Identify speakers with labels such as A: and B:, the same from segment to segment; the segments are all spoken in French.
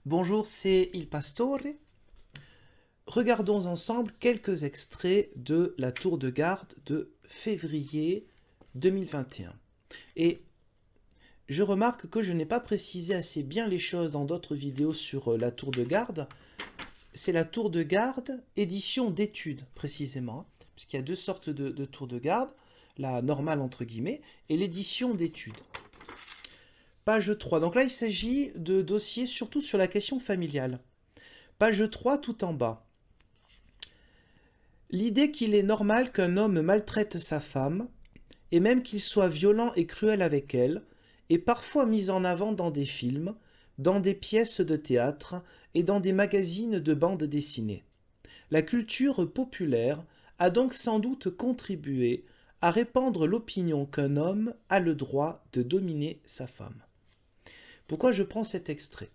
A: Bonjour, c'est Il Pastore. Regardons ensemble quelques extraits de la tour de garde de février 2021. Et je remarque que je n'ai pas précisé assez bien les choses dans d'autres vidéos sur la tour de garde. C'est la tour de garde édition d'études, précisément, puisqu'il y a deux sortes de tours de garde, la normale entre guillemets, et l'édition d'études. Page 3. Donc là, il s'agit de dossiers surtout sur la question familiale. Page 3, tout en bas. L'idée qu'il est normal qu'un homme maltraite sa femme, et même qu'il soit violent et cruel avec elle, est parfois mise en avant dans des films, dans des pièces de théâtre et dans des magazines de bande dessinée. La culture populaire a donc sans doute contribué à répandre l'opinion qu'un homme a le droit de dominer sa femme. Pourquoi je prends cet extrait?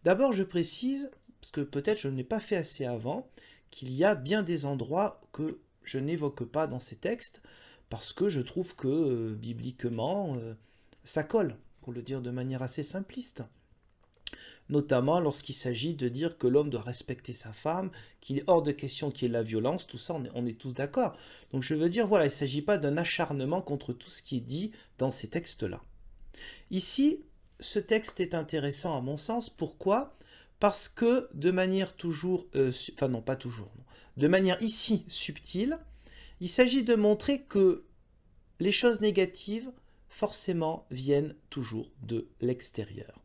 A: D'abord, je précise, parce que peut-être je ne l'ai pas fait assez avant, qu'il y a bien des endroits que je n'évoque pas dans ces textes, parce que je trouve que, bibliquement, ça colle, pour le dire de manière assez simpliste. Notamment lorsqu'il s'agit de dire que l'homme doit respecter sa femme, qu'il est hors de question qu'il y ait de la violence, tout ça, on est tous d'accord. Donc je veux dire, voilà, il ne s'agit pas d'un acharnement contre tout ce qui est dit dans ces textes-là. Ici, ce texte est intéressant à mon sens. Pourquoi? Parce que de manière toujours, enfin non pas toujours, non, de manière ici subtile, il s'agit de montrer que les choses négatives forcément viennent toujours de l'extérieur.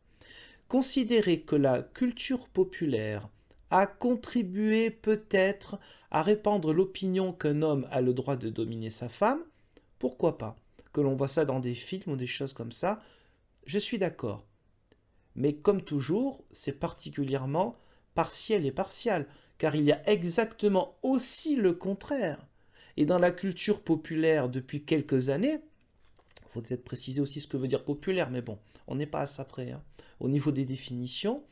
A: Considérer que la culture populaire a contribué peut-être à répandre l'opinion qu'un homme a le droit de dominer sa femme, pourquoi pas? Que l'on voit ça dans des films ou des choses comme ça, je suis d'accord. Mais comme toujours, c'est particulièrement partiel et partial, car il y a exactement aussi le contraire. Et dans la culture populaire depuis quelques années, il faut peut-être préciser aussi ce que veut dire populaire, mais bon, on n'est pas à ça près. Au niveau des définitions,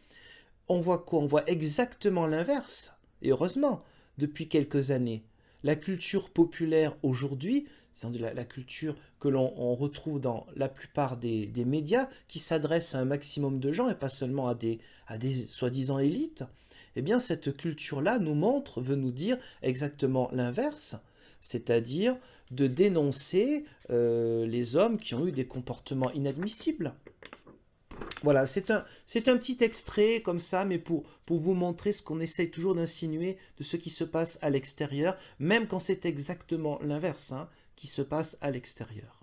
A: on voit quoi? On voit exactement l'inverse. Et heureusement, depuis quelques années. La culture populaire aujourd'hui, c'est la culture que l'on retrouve dans la plupart des médias, qui s'adresse à un maximum de gens et pas seulement à des soi-disant élites. Eh bien, cette culture-là nous montre, veut nous dire exactement l'inverse, c'est-à-dire de dénoncer les hommes qui ont eu des comportements inadmissibles. Voilà, c'est un petit extrait comme ça, mais pour vous montrer ce qu'on essaye toujours d'insinuer de ce qui se passe à l'extérieur, même quand c'est exactement l'inverse, qui se passe à l'extérieur.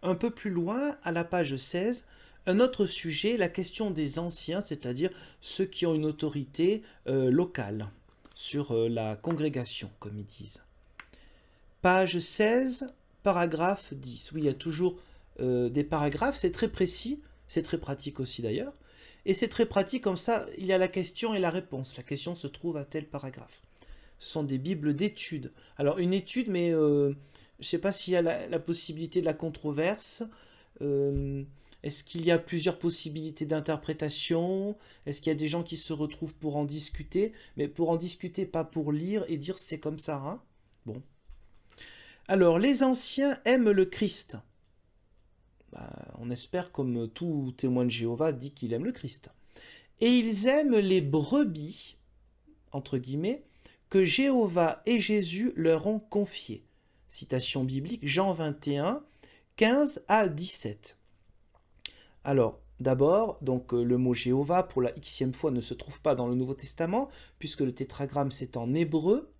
A: Un peu plus loin, à la page 16, un autre sujet, la question des anciens, c'est-à-dire ceux qui ont une autorité locale sur la congrégation, comme ils disent. Page 16, paragraphe 10. Oui, il y a toujours des paragraphes, c'est très précis. C'est très pratique aussi d'ailleurs. Et c'est très pratique comme ça, il y a la question et la réponse. La question se trouve à tel paragraphe. Ce sont des bibles d'études. Alors une étude, mais je ne sais pas s'il y a la possibilité de la controverse. Est-ce qu'il y a plusieurs possibilités d'interprétation? Est-ce qu'il y a des gens qui se retrouvent pour en discuter? Mais pour en discuter, pas pour lire et dire c'est comme ça. Bon. Alors, les anciens aiment le Christ. On espère, comme tout témoin de Jéhovah dit qu'il aime le Christ. Et ils aiment les brebis, entre guillemets, que Jéhovah et Jésus leur ont confiées. Citation biblique, Jean 21, 15 à 17. Alors, d'abord, donc le mot Jéhovah, pour la xème fois, ne se trouve pas dans le Nouveau Testament, puisque le tétragramme c'est en hébreu,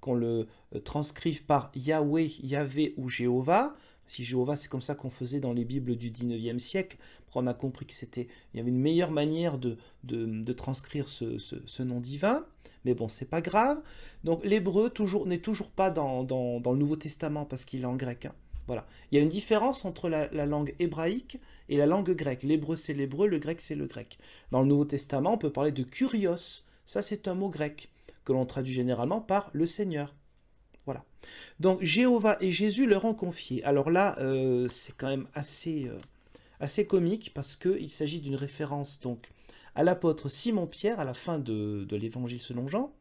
A: qu'on le transcrive par Yahweh, Yahvé ou Jéhovah. Si Jéhovah, c'est comme ça qu'on faisait dans les Bibles du 19e siècle. Après, on a compris qu'il y avait une meilleure manière de transcrire ce nom divin. Mais bon, c'est pas grave. Donc l'hébreu n'est toujours pas dans le Nouveau Testament parce qu'il est en grec. Voilà. Il y a une différence entre la langue hébraïque et la langue grecque. L'hébreu, c'est l'hébreu, le grec, c'est le grec. Dans le Nouveau Testament, on peut parler de kurios. Ça, c'est un mot grec que l'on traduit généralement par le Seigneur. Voilà. Donc Jéhovah et Jésus leur ont confié. Alors là, c'est quand même assez comique parce qu'il s'agit d'une référence donc à l'apôtre Simon-Pierre à la fin de l'évangile selon Jean.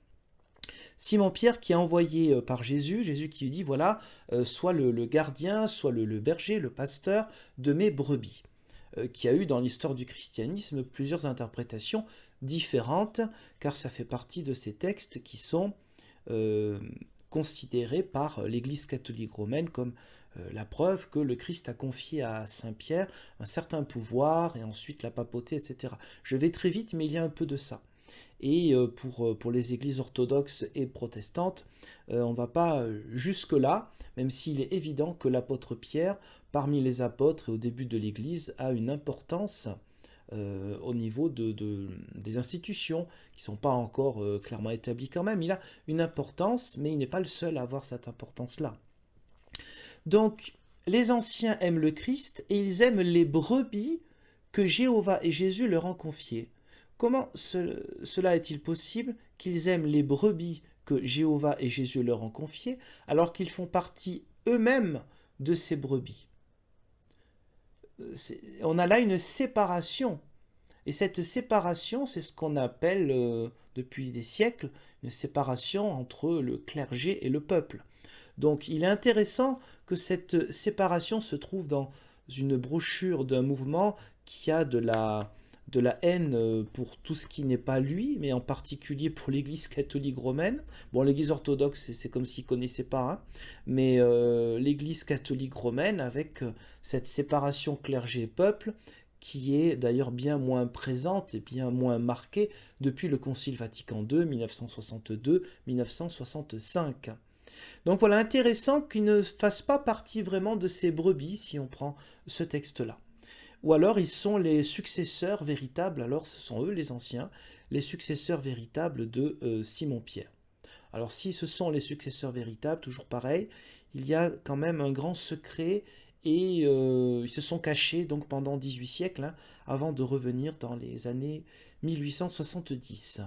A: Simon-Pierre qui est envoyé par Jésus, Jésus qui lui dit voilà, sois le gardien, sois le berger, le pasteur de mes brebis, qui a eu dans l'histoire du christianisme plusieurs interprétations différentes, car ça fait partie de ces textes qui sont considérés par l'Église catholique romaine comme la preuve que le Christ a confié à Saint Pierre un certain pouvoir, et ensuite la papauté, etc. Je vais très vite, mais il y a un peu de ça. Et pour les églises orthodoxes et protestantes, on ne va pas jusque-là, même s'il est évident que l'apôtre Pierre, parmi les apôtres et au début de l'Église, a une importance au niveau des institutions, qui ne sont pas encore clairement établies quand même. Il a une importance, mais il n'est pas le seul à avoir cette importance-là. Donc, les anciens aiment le Christ et ils aiment les brebis que Jéhovah et Jésus leur ont confiées. Comment cela est-il possible qu'ils aiment les brebis que Jéhovah et Jésus leur ont confiées alors qu'ils font partie eux-mêmes de ces brebis? On a là une séparation. Et cette séparation, c'est ce qu'on appelle depuis des siècles une séparation entre le clergé et le peuple. Donc il est intéressant que cette séparation se trouve dans une brochure d'un mouvement qui a de la haine pour tout ce qui n'est pas lui, mais en particulier pour l'Église catholique romaine. Bon, l'Église orthodoxe, c'est comme s'ils ne connaissaient pas, hein, mais l'Église catholique romaine, avec cette séparation clergé-peuple, qui est d'ailleurs bien moins présente et bien moins marquée depuis le Concile Vatican II, 1962-1965. Donc voilà, intéressant qu'ils ne fassent pas partie vraiment de ces brebis, si on prend ce texte-là. Ou alors ils sont les successeurs véritables, alors ce sont eux les anciens, les successeurs véritables de Simon-Pierre. Alors si ce sont les successeurs véritables, toujours pareil, il y a quand même un grand secret et ils se sont cachés donc pendant 18 siècles, hein, avant de revenir dans les années 1870.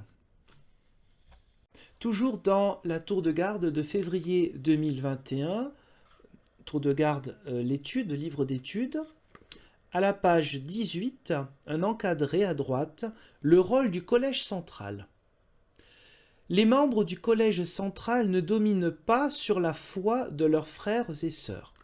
A: Toujours dans la tour de garde de février 2021, tour de garde l'étude, le livre d'études, à la page 18, un encadré à droite, le rôle du collège central. Les membres du collège central ne dominent pas sur la foi de leurs frères et sœurs.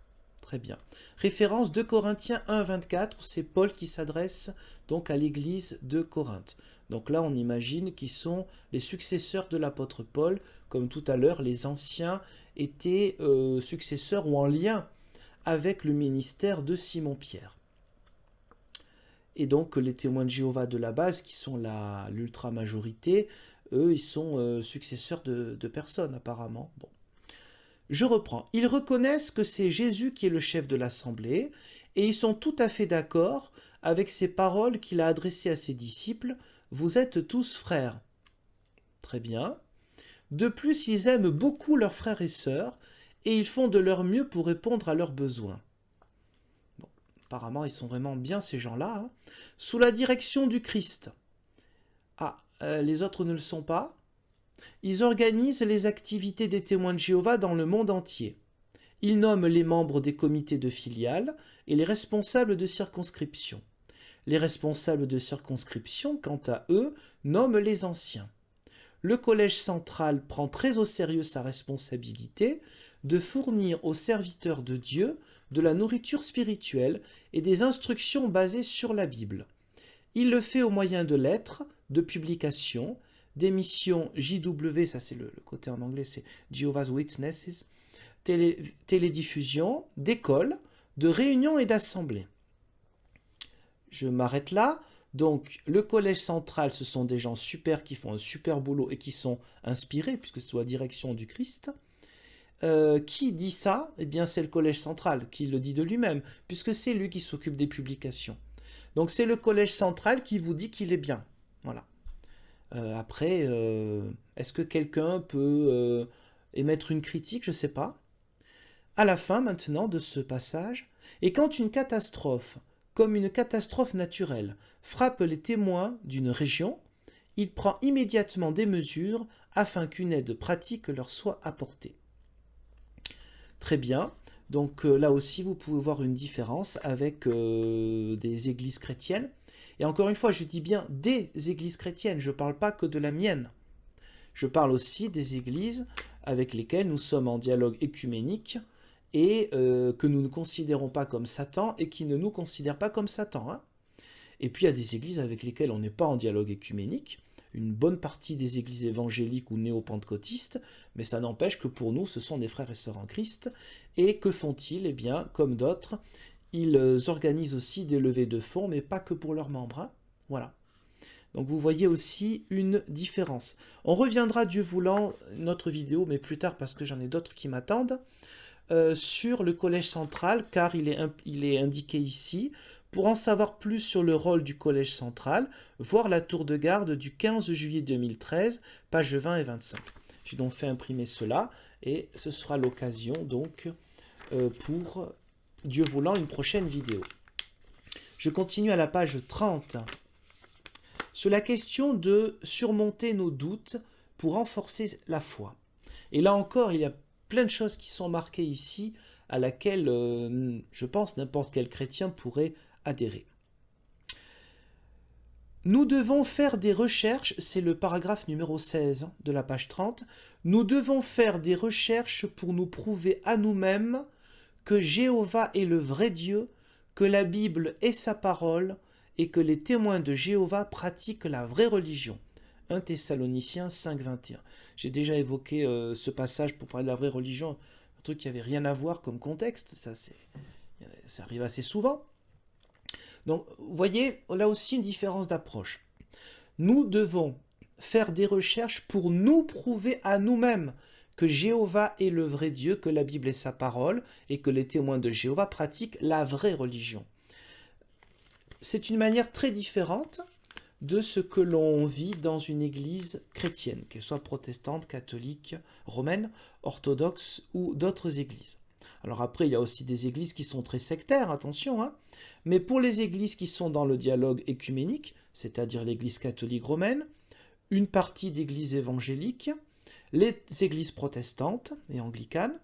A: Très bien. Référence 2 Corinthiens 1, 24, c'est Paul qui s'adresse donc à l'église de Corinthe. Donc là, on imagine qu'ils sont les successeurs de l'apôtre Paul, comme tout à l'heure, les anciens étaient successeurs ou en lien avec le ministère de Simon-Pierre. Et donc les témoins de Jéhovah de la base, qui sont l'ultra-majorité, eux, ils sont successeurs de personnes apparemment. Bon. Je reprends. Ils reconnaissent que c'est Jésus qui est le chef de l'assemblée et ils sont tout à fait d'accord avec ces paroles qu'il a adressées à ses disciples. Vous êtes tous frères. Très bien. De plus, ils aiment beaucoup leurs frères et sœurs et ils font de leur mieux pour répondre à leurs besoins. Bon, apparemment, ils sont vraiment bien ces gens-là, hein. Sous la direction du Christ. Les autres ne le sont pas. Ils organisent les activités des témoins de Jéhovah dans le monde entier. Ils nomment les membres des comités de filiales et les responsables de circonscription. Les responsables de circonscription, quant à eux, nomment les anciens. Le collège central prend très au sérieux sa responsabilité de fournir aux serviteurs de Dieu de la nourriture spirituelle et des instructions basées sur la Bible. Il le fait au moyen de lettres, de publications, d'émissions JW, ça c'est le côté en anglais, c'est Jehovah's Witnesses, télédiffusion, d'écoles, de réunions et d'assemblées. Je m'arrête là. Donc le collège central, ce sont des gens super qui font un super boulot et qui sont inspirés, puisque c'est la direction du Christ. Qui dit ça? Eh bien c'est le collège central qui le dit de lui-même, puisque c'est lui qui s'occupe des publications. Donc c'est le collège central qui vous dit qu'il est bien. Voilà. Après, est-ce que quelqu'un peut émettre une critique? Je ne sais pas. À la fin maintenant de ce passage, et quand une catastrophe, comme une catastrophe naturelle, frappe les témoins d'une région, il prend immédiatement des mesures afin qu'une aide pratique leur soit apportée. Très bien. Donc là aussi, vous pouvez voir une différence avec des églises chrétiennes. Et encore une fois, je dis bien des églises chrétiennes, je ne parle pas que de la mienne. Je parle aussi des églises avec lesquelles nous sommes en dialogue écuménique et que nous ne considérons pas comme Satan et qui ne nous considèrent pas comme Satan. Hein. Et puis il y a des églises avec lesquelles on n'est pas en dialogue écuménique une bonne partie des églises évangéliques ou néo-pentecôtistes, mais ça n'empêche que pour nous, ce sont des frères et sœurs en Christ. Et que font-ils? Eh bien, comme d'autres, ils organisent aussi des levées de fonds, mais pas que pour leurs membres, hein. Voilà. Donc vous voyez aussi une différence. On reviendra, Dieu voulant, notre vidéo, mais plus tard parce que j'en ai d'autres qui m'attendent, sur le Collège central, car il est indiqué ici. Pour en savoir plus sur le rôle du Collège central, voir la tour de garde du 15 juillet 2013, pages 20 et 25. J'ai donc fait imprimer cela, et ce sera l'occasion donc pour, Dieu voulant, une prochaine vidéo. Je continue à la page 30. Sur la question de surmonter nos doutes pour renforcer la foi. Et là encore, il y a plein de choses qui sont marquées ici, à laquelle, je pense, n'importe quel chrétien pourrait adhérer. Nous devons faire des recherches, c'est le paragraphe numéro 16 de la page 30, nous devons faire des recherches pour nous prouver à nous-mêmes que Jéhovah est le vrai Dieu, que la Bible est sa parole, et que les témoins de Jéhovah pratiquent la vraie religion. 1 Thessaloniciens 5, 21. J'ai déjà évoqué ce passage pour parler de la vraie religion, un truc qui n'avait rien à voir comme contexte, ça arrive assez souvent. Donc, vous voyez, là aussi une différence d'approche. Nous devons faire des recherches pour nous prouver à nous-mêmes que Jéhovah est le vrai Dieu, que la Bible est sa parole, et que les témoins de Jéhovah pratiquent la vraie religion. C'est une manière très différente de ce que l'on vit dans une église chrétienne, qu'elle soit protestante, catholique, romaine, orthodoxe ou d'autres églises. Alors après, il y a aussi des églises qui sont très sectaires, attention, hein, mais pour les églises qui sont dans le dialogue écuménique, c'est-à-dire l'église catholique romaine, une partie d'églises évangéliques, les églises protestantes et anglicanes,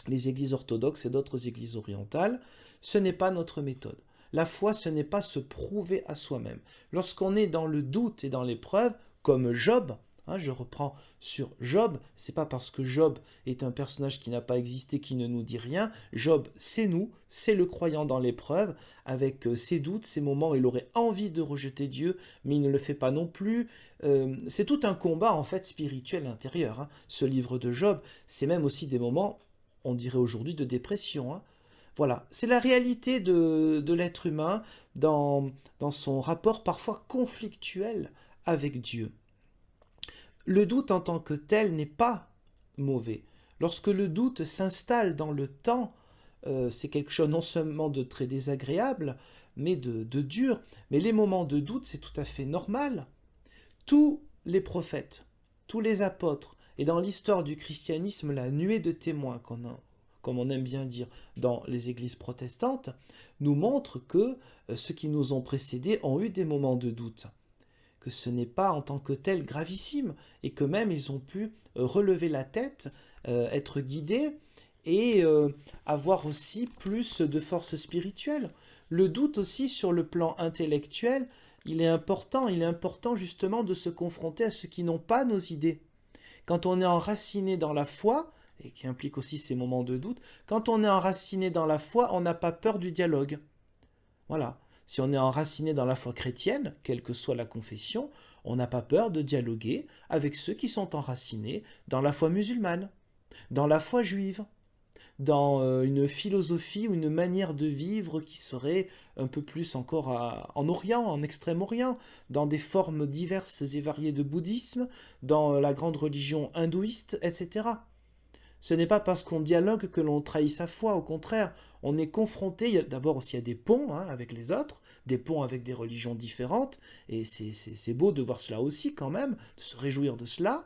A: les églises orthodoxes et d'autres églises orientales, ce n'est pas notre méthode. La foi, ce n'est pas se prouver à soi-même. Lorsqu'on est dans le doute et dans l'épreuve, comme Job, hein, je reprends sur Job, c'est pas parce que Job est un personnage qui n'a pas existé, qui ne nous dit rien. Job, c'est nous, c'est le croyant dans l'épreuve, avec ses doutes, ses moments où il aurait envie de rejeter Dieu, mais il ne le fait pas non plus. C'est tout un combat en fait spirituel intérieur, hein. Ce livre de Job, c'est même aussi des moments, on dirait aujourd'hui, de dépression, hein. Voilà, c'est la réalité de l'être humain dans son rapport parfois conflictuel avec Dieu. Le doute en tant que tel n'est pas mauvais. Lorsque le doute s'installe dans le temps, c'est quelque chose non seulement de très désagréable, mais de dur. Mais les moments de doute, c'est tout à fait normal. Tous les prophètes, tous les apôtres, et dans l'histoire du christianisme, la nuée de témoins comme on aime bien dire dans les églises protestantes, nous montrent que ceux qui nous ont précédés ont eu des moments de doute, que ce n'est pas en tant que tel gravissime, et que même ils ont pu relever la tête, être guidés, et avoir aussi plus de force spirituelle. Le doute aussi sur le plan intellectuel, il est important justement de se confronter à ceux qui n'ont pas nos idées. Quand on est enraciné dans la foi, et qui implique aussi ces moments de doute, quand on est enraciné dans la foi, on n'a pas peur du dialogue. Voilà. Si on est enraciné dans la foi chrétienne, quelle que soit la confession, on n'a pas peur de dialoguer avec ceux qui sont enracinés dans la foi musulmane, dans la foi juive, dans une philosophie ou une manière de vivre qui serait un peu plus encore en Orient, en Extrême-Orient, dans des formes diverses et variées de bouddhisme, dans la grande religion hindouiste, etc. Ce n'est pas parce qu'on dialogue que l'on trahit sa foi, au contraire, on est confronté, d'abord aussi à des ponts avec les autres, des ponts avec des religions différentes, et c'est beau de voir cela aussi quand même, de se réjouir de cela.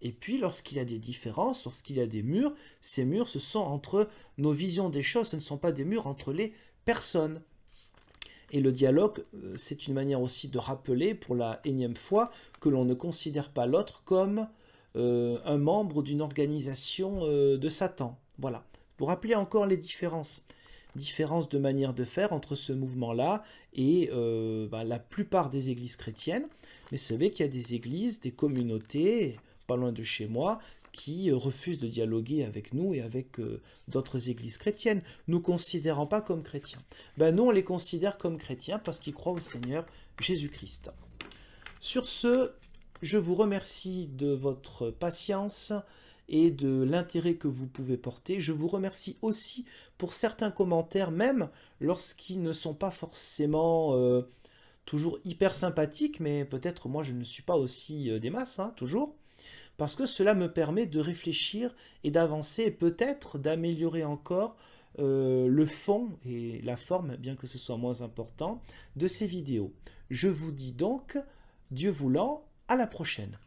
A: Et puis lorsqu'il y a des différences, lorsqu'il y a des murs, ces murs ce sont entre nos visions des choses, ce ne sont pas des murs entre les personnes. Et le dialogue, c'est une manière aussi de rappeler pour la énième fois que l'on ne considère pas l'autre comme un membre d'une organisation de Satan. Voilà. Pour rappeler encore les différences de manière de faire entre ce mouvement-là et la plupart des églises chrétiennes. Mais vous savez qu'il y a des églises, des communautés, pas loin de chez moi, qui refusent de dialoguer avec nous et avec d'autres églises chrétiennes, nous considérant pas comme chrétiens. Nous, on les considère comme chrétiens parce qu'ils croient au Seigneur Jésus-Christ. Sur ce, Je vous remercie de votre patience et de l'intérêt que vous pouvez porter. Je vous remercie aussi pour certains commentaires, même lorsqu'ils ne sont pas forcément toujours hyper sympathiques, mais peut-être moi je ne suis pas aussi des masses, hein, toujours, parce que cela me permet de réfléchir et d'avancer et peut-être d'améliorer encore le fond et la forme, bien que ce soit moins important, de ces vidéos. Je vous dis donc, Dieu voulant, à la prochaine.